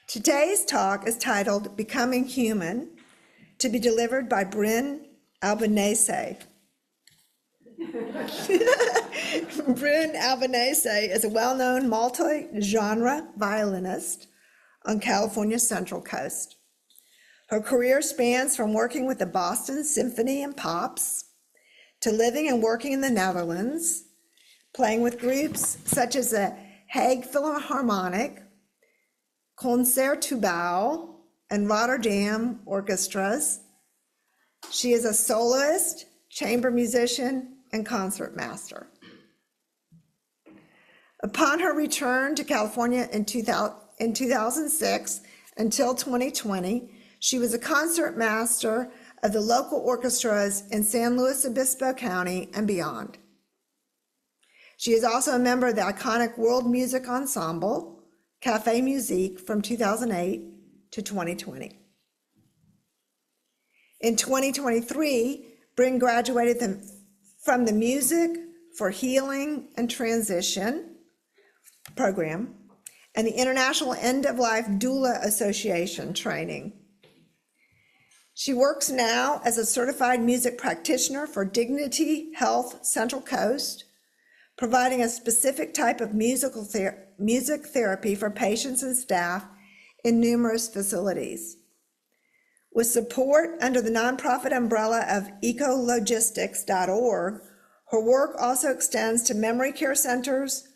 Today's talk is titled Becoming Human, to be delivered by Brynn, Albanese. Brynn Albanese is a well-known multi-genre violinist on California's Central Coast. Her career spans from working with the Boston Symphony and Pops to living and working in the Netherlands, playing with groups such as the Hague Philharmonic, Concertgebouw, and Rotterdam orchestras. She is a soloist, chamber musician, and concertmaster. Upon her return to California in 2006 until 2020, she was a concertmaster of the local orchestras in San Luis Obispo County and beyond. She is also a member of the iconic World Music Ensemble, Café Musique, from 2008 to 2020. In 2023, Brynn graduated from the Music for Healing and Transition program and the International End-of-Life Doula Association training. She works now as a certified music practitioner for Dignity Health Central Coast, providing a specific type of music therapy for patients and staff in numerous facilities. With support under the nonprofit umbrella of ecologistics.org, her work also extends to memory care centers,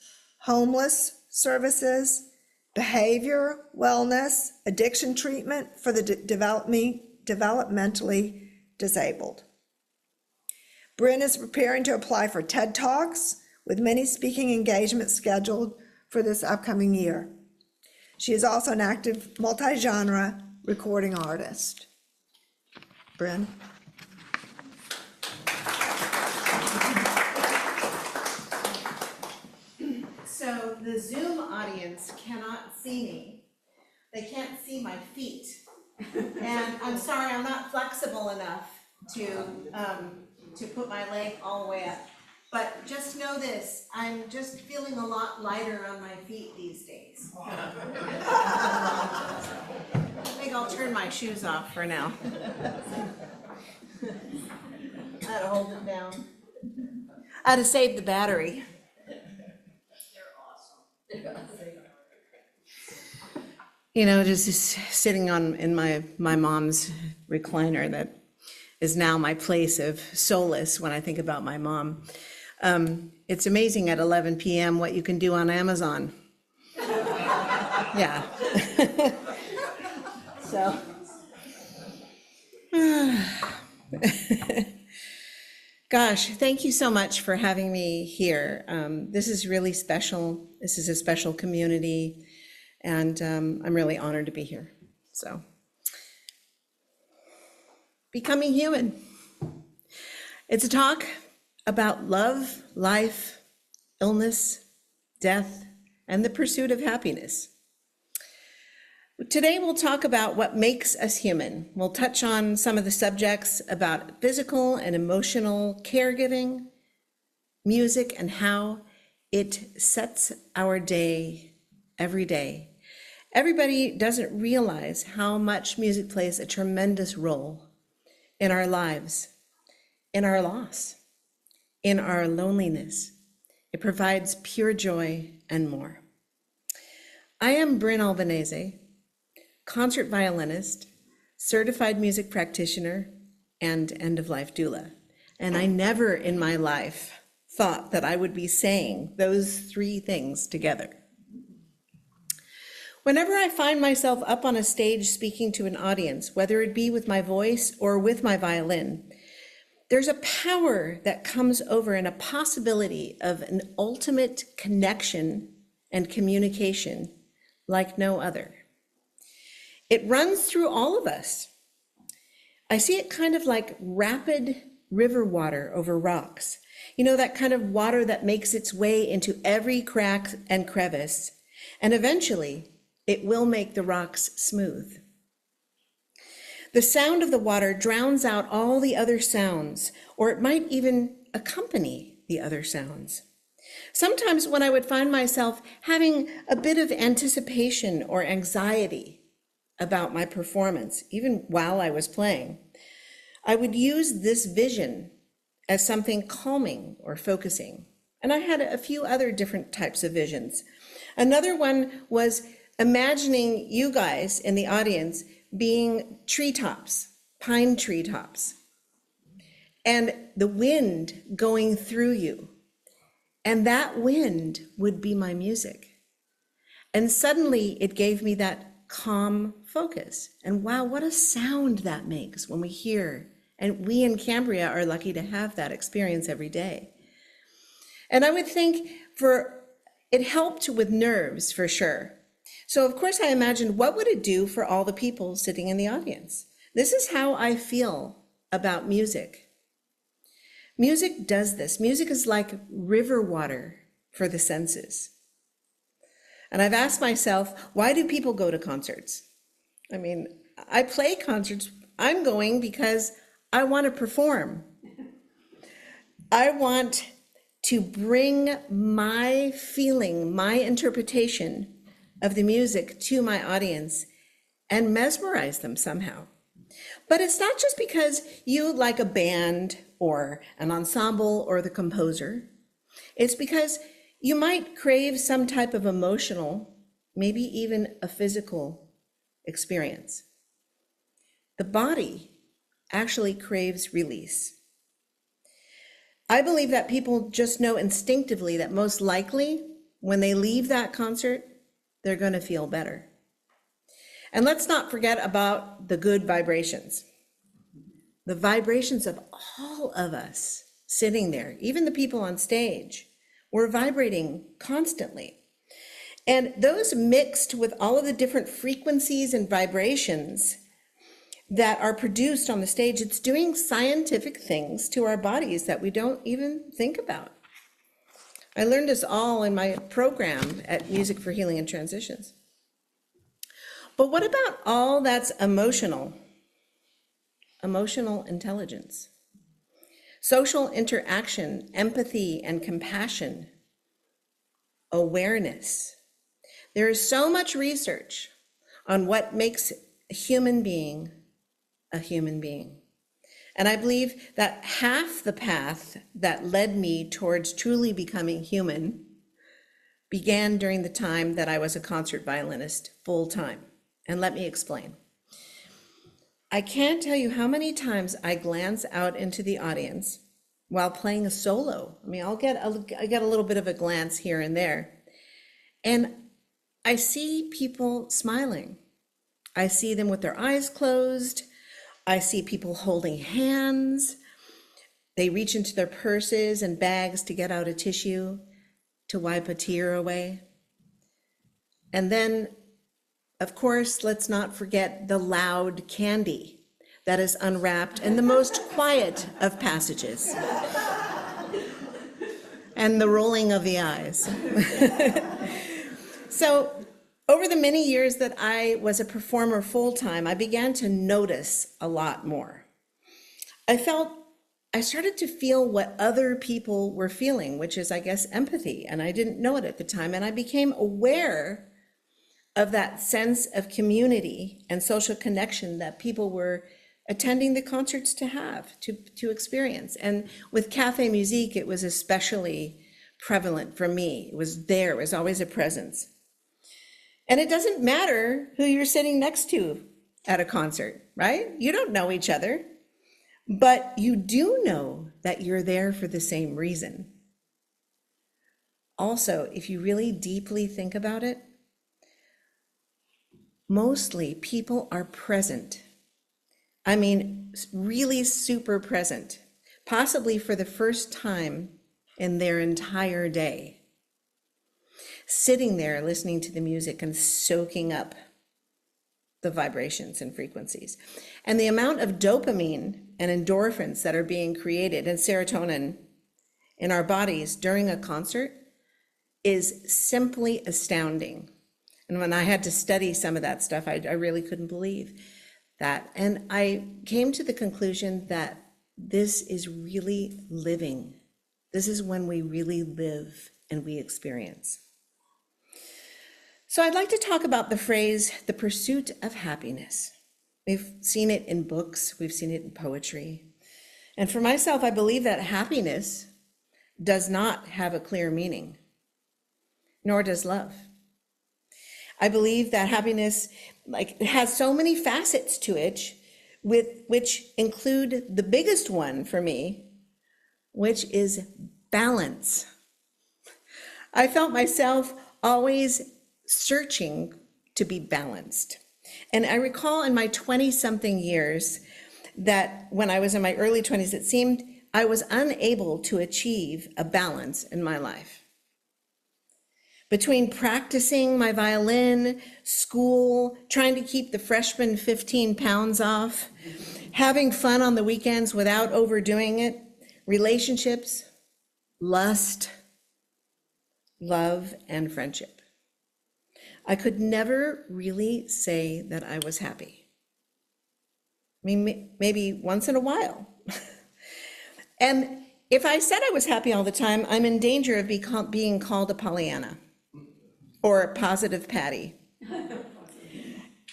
homeless services, behavior, wellness, addiction treatment for the developmentally disabled. Brynn is preparing to apply for TED Talks, with many speaking engagements scheduled for this upcoming year. She is also an active multi-genre recording artist. Brynn. So the Zoom audience cannot see me. They can't see my feet. And I'm sorry, I'm not flexible enough to put my leg all the way up. But just know this, I'm just feeling a lot lighter on my feet these days. I think I'll turn my shoes off for now. I had to hold it down. I had to save the battery. You know, just sitting in my mom's recliner that is now my place of solace when I think about my mom. It's amazing at 11 p.m. what you can do on Amazon. Yeah. So. Gosh, thank you so much for having me here. This is really special. This is a special community, and I'm really honored to be here. So, Becoming Human. It's a talk about love, life, illness, death, and the pursuit of happiness. Today we'll talk about what makes us human. We'll touch on some of the subjects about physical and emotional caregiving, music, and how it sets our day every day. Everybody doesn't realize how much music plays a tremendous role in our lives, in our loss, in our loneliness. It provides pure joy and more. I am Brynn Albanese, concert violinist, certified music practitioner, and end-of-life doula. And I never in my life thought that I would be saying those three things together. Whenever I find myself up on a stage speaking to an audience, whether it be with my voice or with my violin, there's a power that comes over and a possibility of an ultimate connection and communication like no other. It runs through all of us. I see it kind of like rapid river water over rocks. You know, that kind of water that makes its way into every crack and crevice, and eventually it will make the rocks smooth. The sound of the water drowns out all the other sounds, or it might even accompany the other sounds. Sometimes when I would find myself having a bit of anticipation or anxiety about my performance, even while I was playing, I would use this vision as something calming or focusing. And I had a few other different types of visions. Another one was imagining you guys in the audience being treetops, pine treetops, and the wind going through you. And that wind would be my music. And suddenly it gave me that calm focus. And wow, what a sound that makes when we hear. And we in Cambria are lucky to have that experience every day. And I would think it helped with nerves for sure. So of course I imagined, what would it do for all the people sitting in the audience? This is how I feel about music. Music does this. Music is like river water for the senses. And I've asked myself, why do people go to concerts? I mean, I play concerts. I'm going because I want to perform. I want to bring my feeling, my interpretation of the music to my audience and mesmerize them somehow. But it's not just because you like a band or an ensemble or the composer. It's because you might crave some type of emotional, maybe even a physical experience. The body actually craves release. I believe that people just know instinctively that most likely when they leave that concert, they're going to feel better. And let's not forget about the good vibrations. The vibrations of all of us sitting there, even the people on stage, we're vibrating constantly. And those mixed with all of the different frequencies and vibrations that are produced on the stage, it's doing scientific things to our bodies that we don't even think about. I learned this all in my program at Music for Healing and Transitions. But what about all that's emotional? Emotional intelligence, social interaction, empathy and compassion, awareness. There is so much research on what makes a human being a human being. And I believe that half the path that led me towards truly becoming human began during the time that I was a concert violinist full time. And let me explain. I can't tell you how many times I glance out into the audience while playing a solo. I mean, I get a little bit of a glance here and there. And I see people smiling. I see them with their eyes closed. I see people holding hands. They reach into their purses and bags to get out a tissue to wipe a tear away. And then, of course, let's not forget the loud candy that is unwrapped in the most quiet of passages. And the rolling of the eyes. So, over the many years that I was a performer full-time, I began to notice a lot more. I started to feel what other people were feeling, which is, I guess, empathy, and I didn't know it at the time, and I became aware of that sense of community and social connection that people were attending the concerts to have, to experience. And with Cafe Musique, it was especially prevalent for me. It was there, it was always a presence. And it doesn't matter who you're sitting next to at a concert, right? You don't know each other, but you do know that you're there for the same reason. Also, if you really deeply think about it, mostly people are present. I mean, really super present, possibly for the first time in their entire day. Sitting there listening to the music and soaking up the vibrations and frequencies. And the amount of dopamine and endorphins that are being created and serotonin in our bodies during a concert is simply astounding. And when I had to study some of that stuff, I really couldn't believe that. And I came to the conclusion that this is really living. This is when we really live and we experience. So I'd like to talk about the phrase, the pursuit of happiness. We've seen it in books, we've seen it in poetry. And for myself, I believe that happiness does not have a clear meaning, nor does love. I believe that happiness has so many facets to it, which include the biggest one for me, which is balance. I felt myself always searching to be balanced. And I recall in my 20-something years that when I was in my early 20s, it seemed I was unable to achieve a balance in my life. Between practicing my violin, school, trying to keep the freshman 15 pounds off, having fun on the weekends without overdoing it, relationships, lust, love, and friendship, I could never really say that I was happy. I mean, maybe once in a while. And if I said I was happy all the time, I'm in danger of being called a Pollyanna or a positive Patty.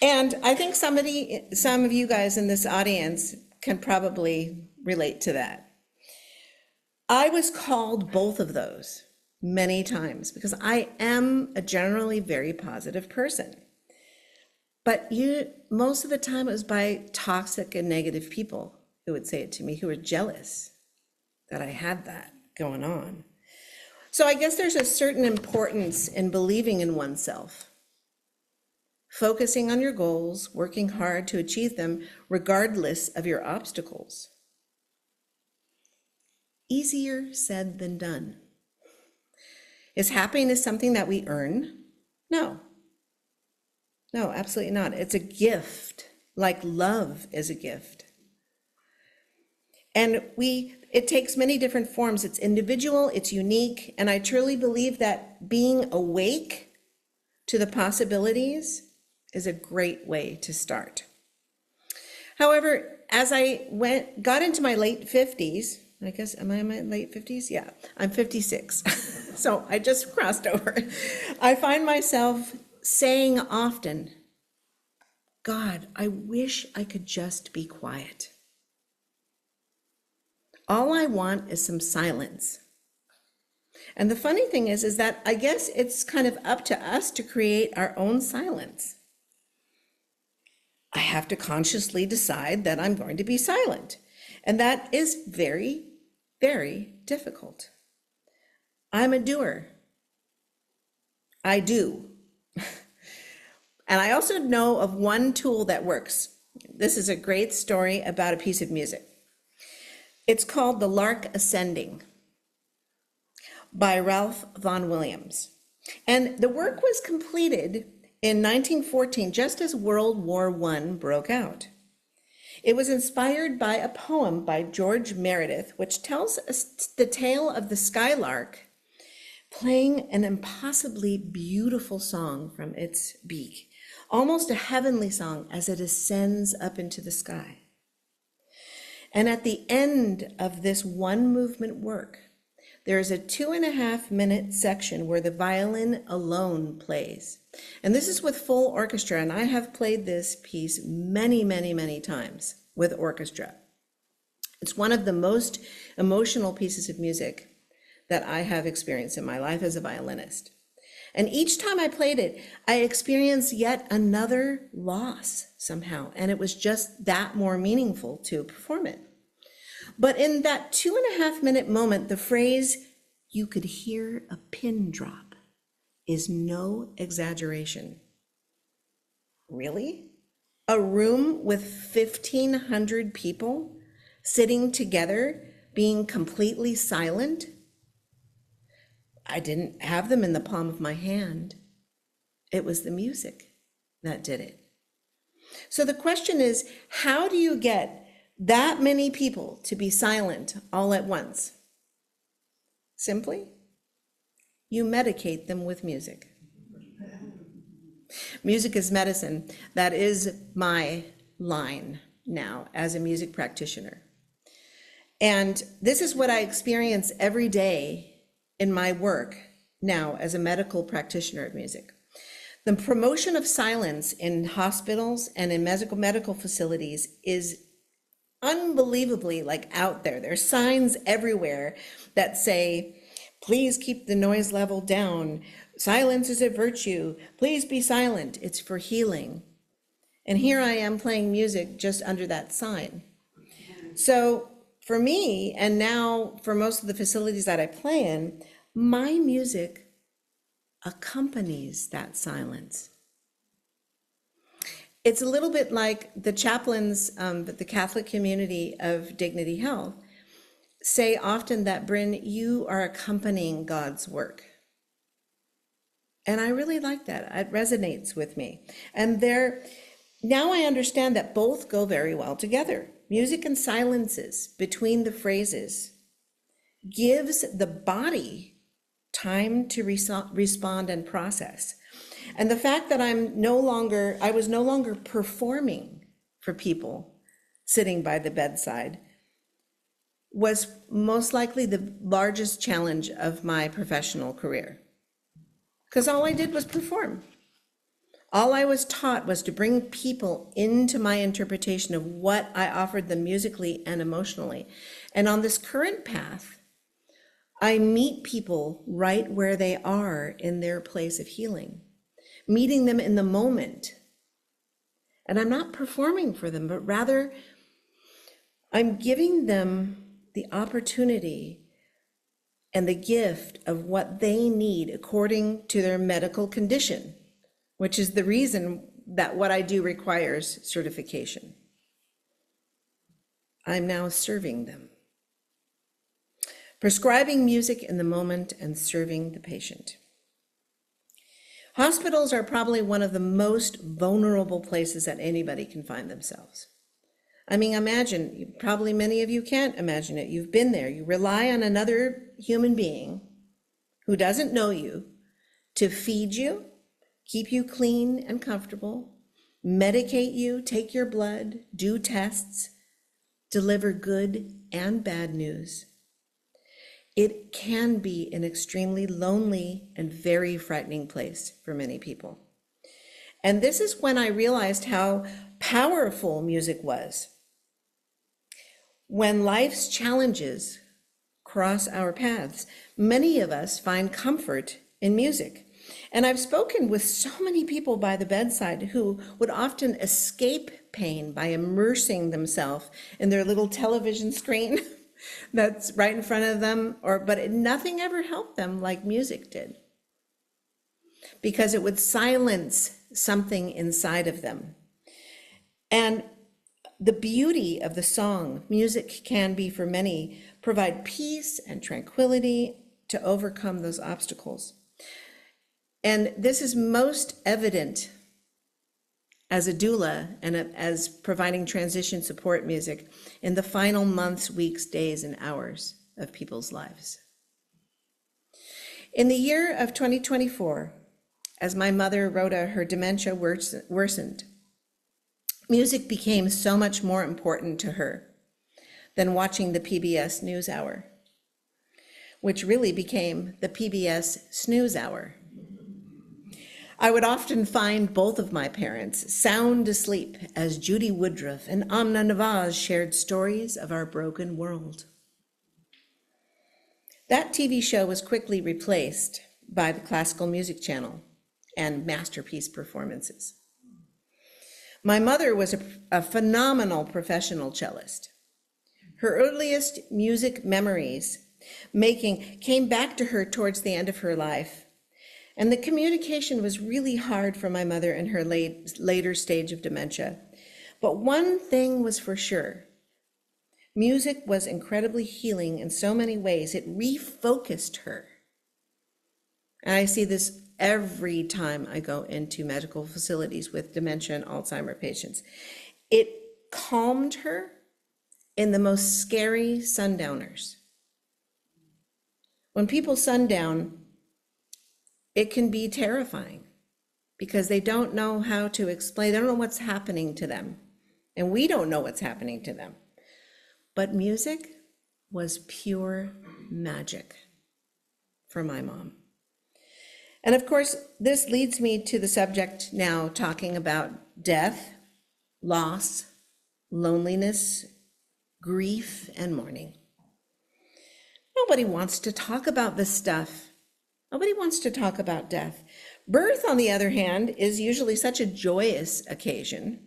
And I think some of you guys in this audience can probably relate to that. I was called both of those many times because I am a generally very positive person. But most of the time it was by toxic and negative people who would say it to me, who were jealous that I had that going on. So I guess there's a certain importance in believing in oneself, focusing on your goals, working hard to achieve them regardless of your obstacles. Easier said than done. Is happiness something that we earn? No. No, absolutely not. It's a gift, like love is a gift. And it takes many different forms. It's individual, it's unique, and I truly believe that being awake to the possibilities is a great way to start. However, as I got into my late 50s, I guess, am I in my late 50s? Yeah, I'm 56. So I just crossed over. I find myself saying often, God, I wish I could just be quiet. All I want is some silence. And the funny thing is that I guess it's kind of up to us to create our own silence. I have to consciously decide that I'm going to be silent. And that is very, very difficult. I'm a doer. I do. And I also know of one tool that works. This is a great story about a piece of music. It's called The Lark Ascending by Ralph Vaughan Williams. And the work was completed in 1914, just as World War I broke out. It was inspired by a poem by George Meredith, which tells us the tale of the skylark playing an impossibly beautiful song from its beak, almost a heavenly song as it ascends up into the sky. And at the end of this one movement work, there is a 2.5-minute section where the violin alone plays. And this is with full orchestra, and I have played this piece many, many, many times with orchestra. It's one of the most emotional pieces of music that I have experienced in my life as a violinist. And each time I played it, I experienced yet another loss somehow, and it was just that more meaningful to perform it. But in that 2.5-minute moment, the phrase, "you could hear a pin drop," is no exaggeration. Really? A room with 1,500 people sitting together, being completely silent? I didn't have them in the palm of my hand. It was the music that did it. So the question is, how do you get that many people to be silent all at once? Simply, you medicate them with music. Music is medicine. That is my line now as a music practitioner. And this is what I experience every day in my work now as a medical practitioner of music. The promotion of silence in hospitals and in medical facilities is unbelievably like out there. There's signs everywhere that say, please keep the noise level down. Silence is a virtue. Please be silent. It's for healing. And here I am playing music just under that sign. So for me, and now for most of the facilities that I play in, my music accompanies that silence. It's a little bit like the chaplains, the Catholic community of Dignity Health say often that, Brynn, you are accompanying God's work. And I really like that. It resonates with me. And now I understand that both go very well together. Music and silences between the phrases gives the body time to respond and process. And the fact that I was no longer performing for people sitting by the bedside was most likely the largest challenge of my professional career. Because all I did was perform. All I was taught was to bring people into my interpretation of what I offered them musically and emotionally. And on this current path, I meet people right where they are in their place of healing, meeting them in the moment. And I'm not performing for them, but rather I'm giving them the opportunity and the gift of what they need according to their medical condition, which is the reason that what I do requires certification. I'm now serving them. Prescribing music in the moment and serving the patient. Hospitals are probably one of the most vulnerable places that anybody can find themselves. I mean, imagine, probably many of you can't imagine it. You've been there. You rely on another human being who doesn't know you to feed you, keep you clean and comfortable, medicate you, take your blood, do tests, deliver good and bad news. It can be an extremely lonely and very frightening place for many people. And this is when I realized how powerful music was. When life's challenges cross our paths, many of us find comfort in music. And I've spoken with so many people by the bedside who would often escape pain by immersing themselves in their little television screen that's right in front of them, but nothing ever helped them like music did, because it would silence something inside of them. And the beauty of the song, music can be for many, provide peace and tranquility to overcome those obstacles. And this is most evident as a doula and as providing transition support music in the final months, weeks, days, and hours of people's lives. In the year of 2024, as my mother, Rhoda, her dementia worsened, music became so much more important to her than watching the PBS NewsHour, which really became the PBS Snooze Hour. I would often find both of my parents sound asleep as Judy Woodruff and Amna Nawaz shared stories of our broken world. That TV show was quickly replaced by the classical music channel and masterpiece performances. My mother was a phenomenal professional cellist. Her earliest music memories came back to her towards the end of her life. And the communication was really hard for my mother in her later stage of dementia. But one thing was for sure. Music was incredibly healing in so many ways. It refocused her. And I see this every time I go into medical facilities with dementia and Alzheimer patients. It calmed her in the most scary sundowners. When people sundown, it can be terrifying because they don't know how to explain. They don't know what's happening to them. And we don't know what's happening to them. But music was pure magic for my mom. And of course, this leads me to the subject now, talking about death, loss, loneliness, grief, and mourning. Nobody wants to talk about this stuff. Nobody wants to talk about death. Birth, on the other hand, is usually such a joyous occasion.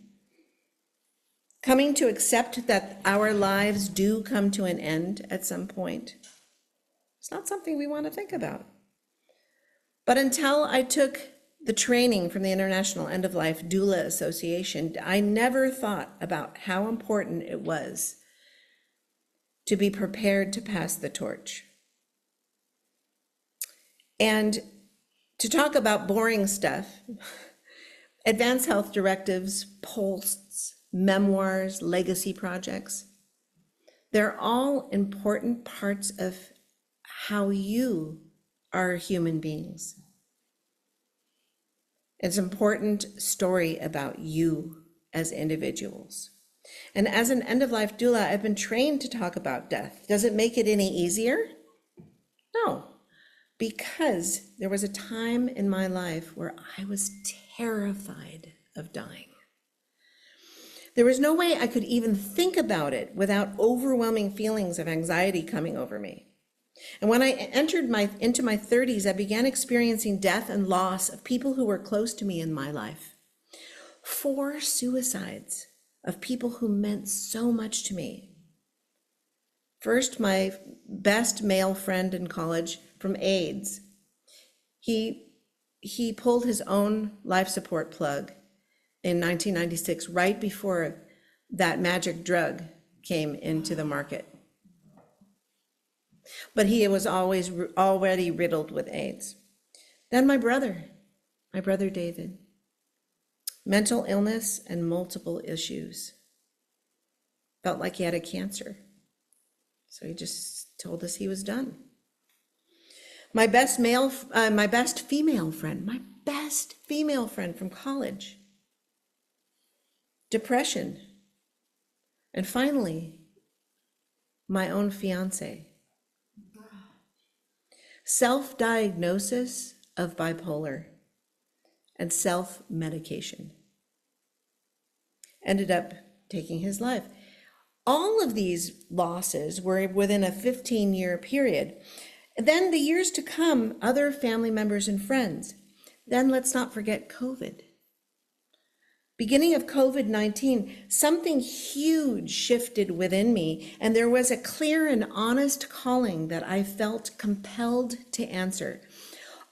Coming to accept that our lives do come to an end at some point, it's not something we want to think about. But until I took the training from the International End-of-Life Doula Association, I never thought about how important it was to be prepared to pass the torch. And to talk about boring stuff, advanced health directives, posts, memoirs, legacy projects, they're all important parts of how you are human beings. It's an important story about you as individuals. And as an end-of-life doula, I've been trained to talk about death. Does it make it any easier? No, because there was a time in my life where I was terrified of dying. There was no way I could even think about it without overwhelming feelings of anxiety coming over me. And when I entered into my 30s, I began experiencing death and loss of people who were close to me in my life. 4 suicides of people who meant so much to me. First, my best male friend in college from AIDS. He pulled his own life support plug in 1996, right before that magic drug came into the market. But he was already riddled with AIDS. Then my brother David, mental illness and multiple issues. Felt like he had a cancer. So he just told us he was done. My best female friend from college. Depression. And finally, my own fiance. Self-diagnosis of bipolar and self-medication. Ended up taking his life. All of these losses were within a 15-year period. Then the years to come, other family members and friends. Then let's not forget COVID. Beginning of COVID-19, something huge shifted within me, and there was a clear and honest calling that I felt compelled to answer.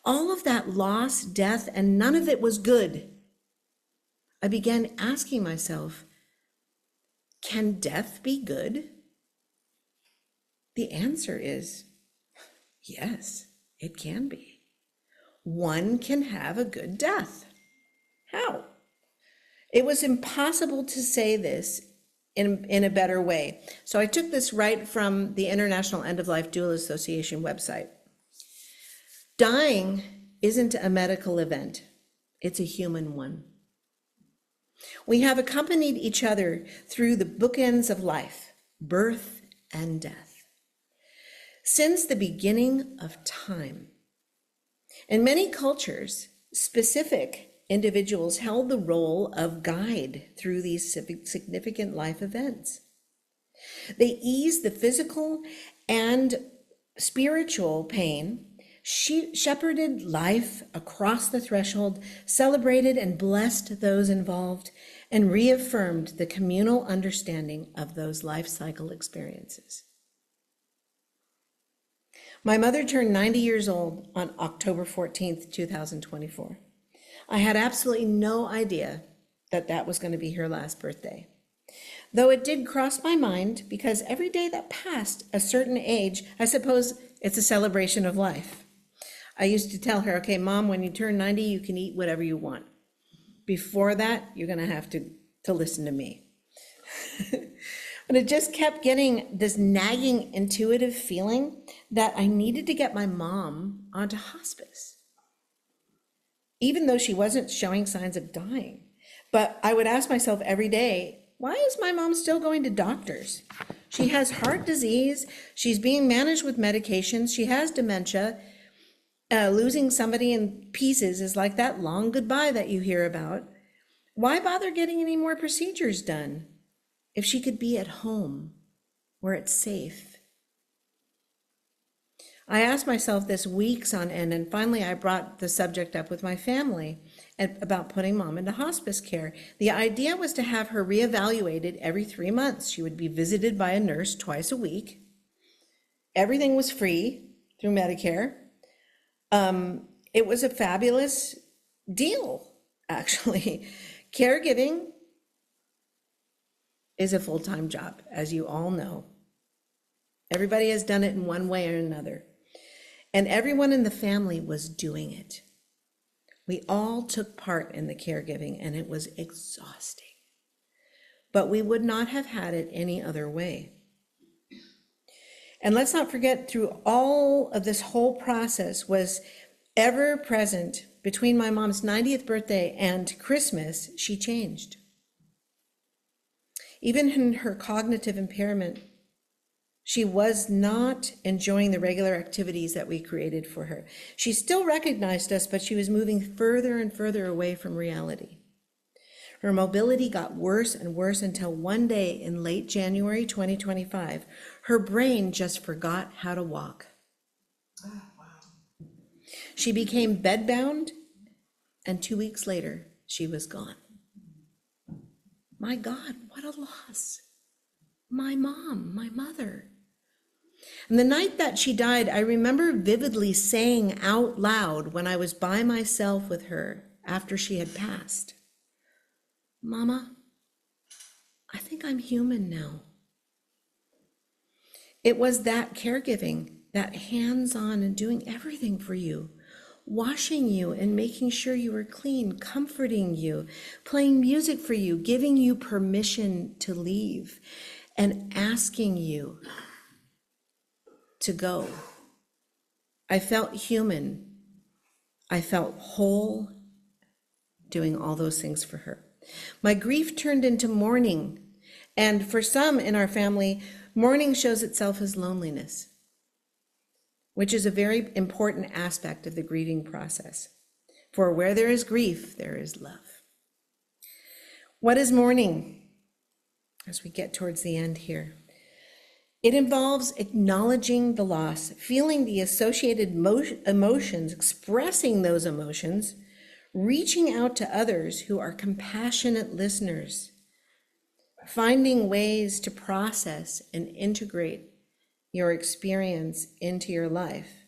All of that loss, death, and none of it was good. I began asking myself, can death be good? The answer is yes, it can be. One can have a good death. How? It was impossible to say this in a better way. So I took this right from the International End-of-Life Doula Association website. Dying isn't a medical event, it's a human one. We have accompanied each other through the bookends of life, birth and death, since the beginning of time. In many cultures, specific individuals held the role of guide through these significant life events. They eased the physical and spiritual pain, shepherded life across the threshold, celebrated and blessed those involved, and reaffirmed the communal understanding of those life cycle experiences. My mother turned 90 years old on October 14th, 2024. I had absolutely no idea that that was going to be her last birthday. Though it did cross my mind, because every day that passed a certain age, I suppose it's a celebration of life. I used to tell her, okay, Mom, when you turn 90, you can eat whatever you want. Before that, you're going to have to listen to me. But it just kept getting this nagging intuitive feeling that I needed to get my mom onto hospice, even though she wasn't showing signs of dying. But I would ask myself every day, why is my mom still going to doctors? She has heart disease, she's being managed with medications, she has dementia. losing somebody in pieces is like that long goodbye that you hear about. Why bother getting any more procedures done if she could be at home where it's safe? I asked myself this weeks on end, and finally I brought the subject up with my family about putting Mom into hospice care. The idea was to have her reevaluated every 3 months. She would be visited by a nurse twice a week. Everything was free through Medicare. It was a fabulous deal, actually. Caregiving is a full-time job, as you all know. Everybody has done it in one way or another. And everyone in the family was doing it. We all took part in the caregiving, and it was exhausting. But we would not have had it any other way. And let's not forget, through all of this whole process was ever present between my mom's 90th birthday and Christmas, she changed. Even in her cognitive impairment, she was not enjoying the regular activities that we created for her. She still recognized us, but she was moving further and further away from reality. Her mobility got worse and worse until one day in late January 2025, her brain just forgot how to walk. Oh, wow. She became bedbound, and 2 weeks later, she was gone. My God, what a loss. My mom, my mother. And the night that she died, I remember vividly saying out loud when I was by myself with her after she had passed, "Mama, I think I'm human now." It was that caregiving, that hands-on and doing everything for you, washing you and making sure you were clean, comforting you, playing music for you, giving you permission to leave, and asking you to go. I felt human. I felt whole doing all those things for her. My grief turned into mourning. And for some in our family, mourning shows itself as loneliness, which is a very important aspect of the grieving process. For where there is grief, there is love. What is mourning? As we get towards the end here, it involves acknowledging the loss, feeling the associated emotions, expressing those emotions, reaching out to others who are compassionate listeners, finding ways to process and integrate your experience into your life.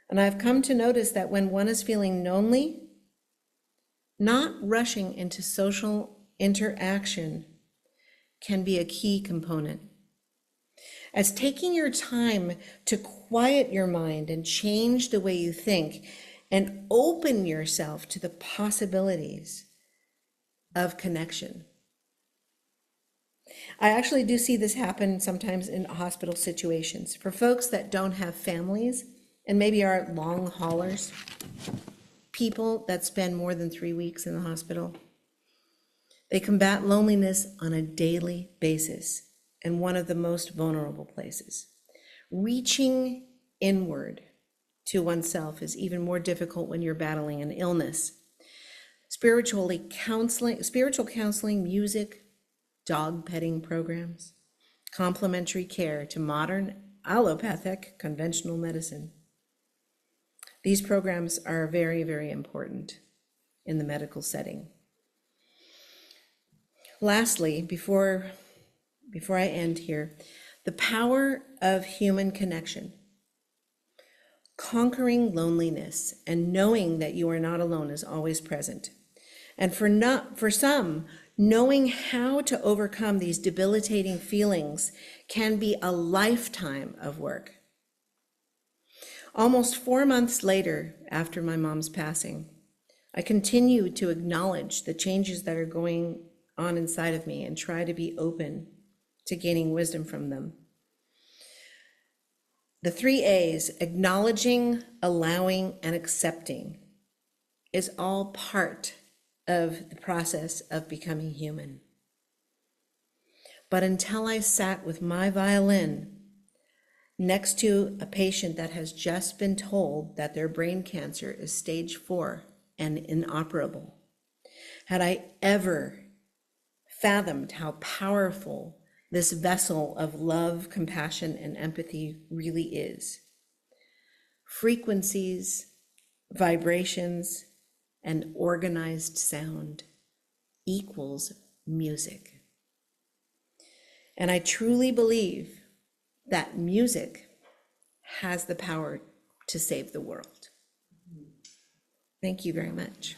And I've come to notice that when one is feeling lonely, not rushing into social interaction can be a key component. As taking your time to quiet your mind and change the way you think and open yourself to the possibilities of connection. I actually do see this happen sometimes in hospital situations. For folks that don't have families and maybe are long haulers, people that spend more than 3 weeks in the hospital, they combat loneliness on a daily basis in one of the most vulnerable places. Reaching inward to oneself is even more difficult when you're battling an illness. Spiritual counseling, music, dog petting programs, complementary care to modern allopathic conventional medicine. These programs are very, very important in the medical setting. Lastly, before I end here, the power of human connection. Conquering loneliness and knowing that you are not alone is always present. And for some, knowing how to overcome these debilitating feelings can be a lifetime of work. Almost 4 months later, after my mom's passing, I continue to acknowledge the changes that are going on inside of me and try to be open to gaining wisdom from them. The 3 A's, acknowledging, allowing, and accepting, is all part of the process of becoming human. But until I sat with my violin next to a patient that has just been told that their brain cancer is stage 4 and inoperable. Had I ever fathomed how powerful this vessel of love, compassion, and empathy really is. Frequencies, vibrations, and organized sound equals music. And I truly believe that music has the power to save the world. Thank you very much.